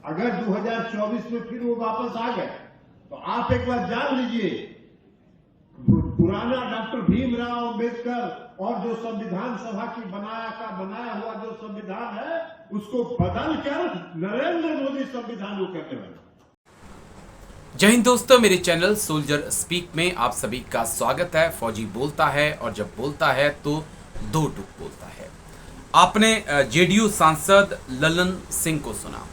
अगर 2024 में फिर वो वापस आ गए तो आप एक बार जान लीजिए, पुराना डॉक्टर भीमराव अंबेडकर और जो संविधान सभा की बनाया हुआ जो संविधान है उसको बदलकर नरेंद्र मोदी संविधान को करने वाला। जय हिंद दोस्तों, मेरे चैनल सोल्जर स्पीक में आप सभी का स्वागत है। फौजी बोलता है और जब बोलता है तो दो टूक बोलता है। आपने जेडीयू सांसद ललन सिंह को सुना।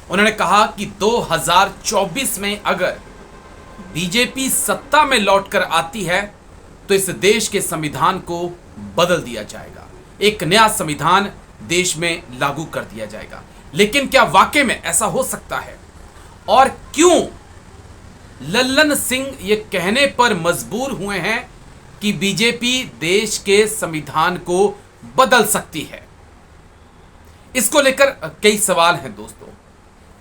उन्होंने कहा कि 2024 में अगर बीजेपी सत्ता में लौटकर आती है तो इस देश के संविधान को बदल दिया जाएगा, एक नया संविधान देश में लागू कर दिया जाएगा। लेकिन क्या वाकई में ऐसा हो सकता है और क्यों लल्लन सिंह ये कहने पर मजबूर हुए हैं कि बीजेपी देश के संविधान को बदल सकती है? इसको लेकर कई सवाल हैं दोस्तों।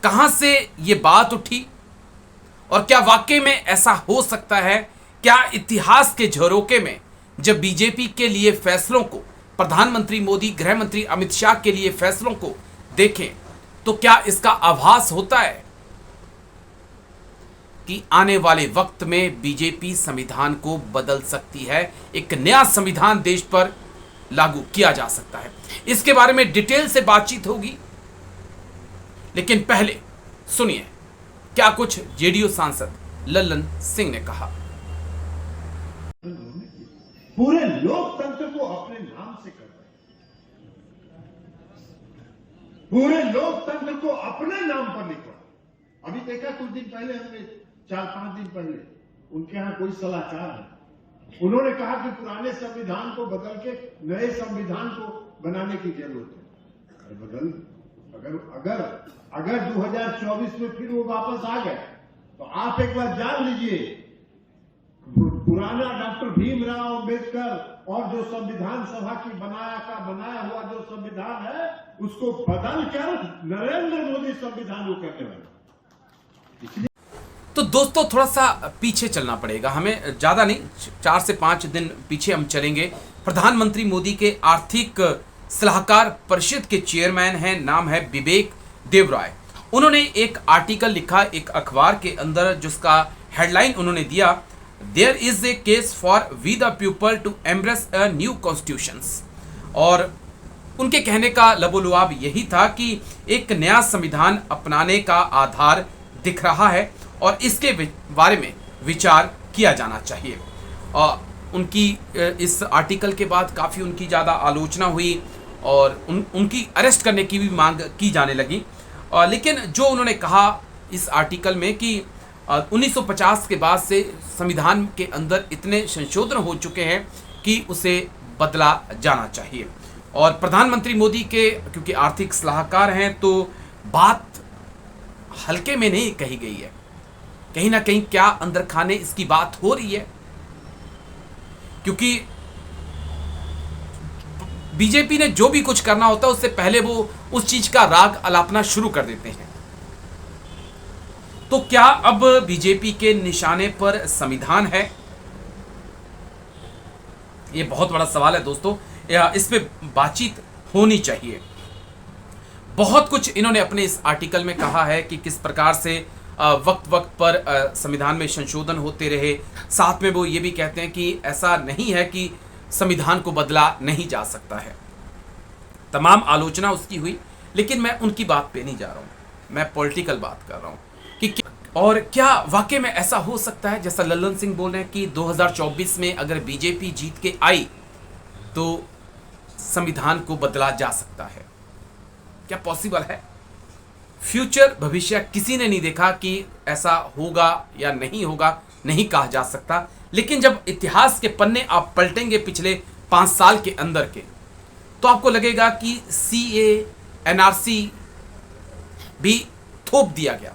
कहां से ये बात उठी और क्या वाकई में ऐसा हो सकता है? क्या इतिहास के झरोके में जब बीजेपी के लिए फैसलों को, प्रधानमंत्री मोदी, गृह मंत्री अमित शाह के लिए फैसलों को देखें तो क्या इसका आभास होता है कि आने वाले वक्त में बीजेपी संविधान को बदल सकती है, एक नया संविधान देश पर लागू किया जा सकता है? इसके बारे में डिटेल से बातचीत होगी, लेकिन पहले सुनिए क्या कुछ जेडीयू सांसद लल्लन सिंह ने कहा। पूरे लोकतंत्र को अपने नाम से कर रहे हैं, पूरे लोकतंत्र को अपने नाम पर लिखा। अभी देखा कुछ दिन पहले, हमने 4-5 दिन पहले उनके यहां कोई सलाहकार है, उन्होंने कहा कि पुराने संविधान को बदल के नए संविधान को बनाने की जरूरत है। अगर 2024 में फिर वो वापस आ गए तो आप एक बार जान लीजिए, पुराना डॉक्टर भीमराव अंबेडकर और जो संविधान सभा की बनाया हुआ जो संविधान है उसको बदलकर नरेंद्र मोदी संविधान को करने वाला। तो दोस्तों थोड़ा सा पीछे चलना पड़ेगा हमें, ज्यादा नहीं, 4 से 5 दिन पीछे हम चलेंगे। प्रधानमंत्री मोदी के आर्थिक सलाहकार परिषद के चेयरमैन हैं, नाम है विवेक देवराय। उन्होंने एक आर्टिकल लिखा एक अखबार के अंदर, जिसका हेडलाइन उन्होंने दिया, there is a case for we the people to embrace a new constitution. और उनके कहने का लबोलुआब यही था कि एक नया संविधान अपनाने का आधार दिख रहा है और इसके बारे में विचार किया जाना चाहिए। और उनकी इस आर्टिकल के बाद काफ़ी उनकी ज़्यादा आलोचना हुई और उनकी अरेस्ट करने की भी मांग की जाने लगी। लेकिन जो उन्होंने कहा इस आर्टिकल में कि 1950 के बाद से संविधान के अंदर इतने संशोधन हो चुके हैं कि उसे बदला जाना चाहिए। और प्रधानमंत्री मोदी के क्योंकि आर्थिक सलाहकार हैं तो बात हल्के में नहीं कही गई है, कहीं ना कहीं क्या अंदर खाने इसकी बात हो रही है, क्योंकि बीजेपी ने जो भी कुछ करना होता है उससे पहले वो उस चीज का राग अलापना शुरू कर देते हैं। तो क्या अब बीजेपी के निशाने पर संविधान है? ये बहुत बड़ा सवाल है दोस्तों, इस पे बातचीत होनी चाहिए। बहुत कुछ इन्होंने अपने इस आर्टिकल में कहा है कि किस प्रकार से वक्त वक्त पर संविधान में संशोधन होते रहे। साथ में वो ये भी कहते हैं कि ऐसा नहीं है कि संविधान को बदला नहीं जा सकता है। तमाम आलोचना उसकी हुई, लेकिन मैं उनकी बात पे नहीं जा रहा हूँ, मैं पॉलिटिकल बात कर रहा हूँ कि और क्या वाकई में ऐसा हो सकता है जैसा लल्लन सिंह बोल रहे हैं कि 2024 में अगर बीजेपी जीत के आई तो संविधान को बदला जा सकता है? क्या पॉसिबल है? फ्यूचर, भविष्य किसी ने नहीं देखा कि ऐसा होगा या नहीं होगा, नहीं कहा जा सकता। लेकिन जब इतिहास के पन्ने आप पलटेंगे पिछले 5 साल के अंदर के, तो आपको लगेगा कि सीए, एनआरसी भी थोप दिया गया,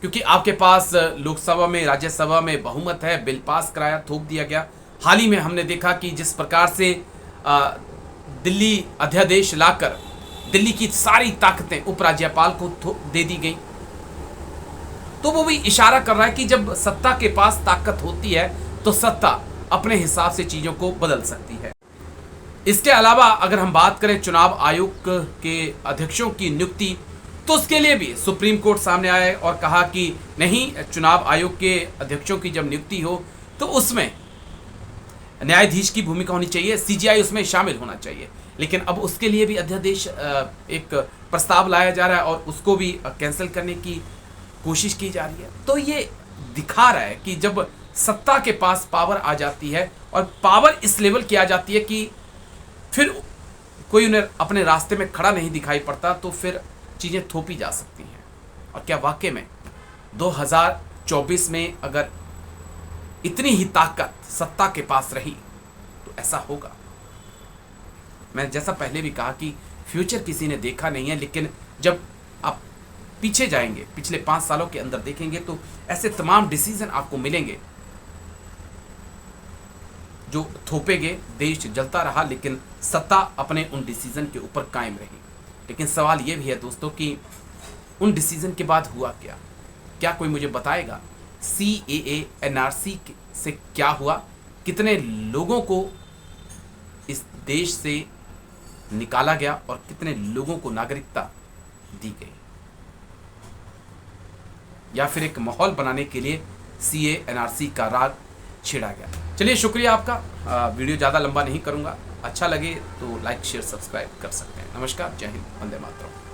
क्योंकि आपके पास लोकसभा में, राज्यसभा में बहुमत है, बिल पास कराया, थोप दिया गया। हाल ही में हमने देखा कि जिस प्रकार से दिल्ली अध्यादेश लाकर दिल्ली की सारी ताकतें उपराज्यपाल को दे दी गई, तो वो भी इशारा कर रहा है कि जब सत्ता के पास ताकत होती है तो सत्ता अपने हिसाब से चीजों को बदल सकती है। इसके अलावा अगर हम बात करें चुनाव आयोग के अध्यक्षों की नियुक्ति, तो उसके लिए भी सुप्रीम कोर्ट सामने आया और कहा कि नहीं, चुनाव आयोग के अध्यक्षों की जब नियुक्ति हो तो उसमें न्यायाधीश की भूमिका होनी चाहिए, सीजीआई उसमें शामिल होना चाहिए। लेकिन अब उसके लिए भी अध्यादेश एक प्रस्ताव लाया जा रहा है और उसको भी कैंसिल करने की कोशिश की जा रही है। तो ये दिखा रहा है कि जब सत्ता के पास पावर आ जाती है और पावर इस लेवल की आ जाती है कि फिर कोई उन्हें अपने रास्ते में खड़ा नहीं दिखाई पड़ता, तो फिर चीज़ें थोपी जा सकती हैं। और क्या वाकई में 2024 में अगर इतनी ही ताकत सत्ता के पास रही तो ऐसा होगा? मैंने जैसा पहले भी कहा कि फ्यूचर किसी ने देखा नहीं है, लेकिन जब आप पीछे जाएंगे, पिछले 5 सालों के अंदर देखेंगे, तो ऐसे तमाम डिसीजन आपको मिलेंगे जो थोपे गए, देश जलता रहा, लेकिन सत्ता अपने उन डिसीजन के ऊपर कायम रही। लेकिन सवाल यह भी है दोस्तों कि उन डिसीजन के बाद हुआ क्या? क्या कोई मुझे बताएगा CAA NRC से क्या हुआ? कितने लोगों को इस देश से निकाला गया और कितने लोगों को नागरिकता दी गई? या फिर एक माहौल बनाने के लिए CAA NRC का राग छेड़ा गया? चलिए, शुक्रिया आपका। वीडियो ज़्यादा लंबा नहीं करूंगा। अच्छा लगे तो लाइक शेयर सब्सक्राइब कर सकते हैं। नमस्कार, जय हिंद, वंदे मातरम।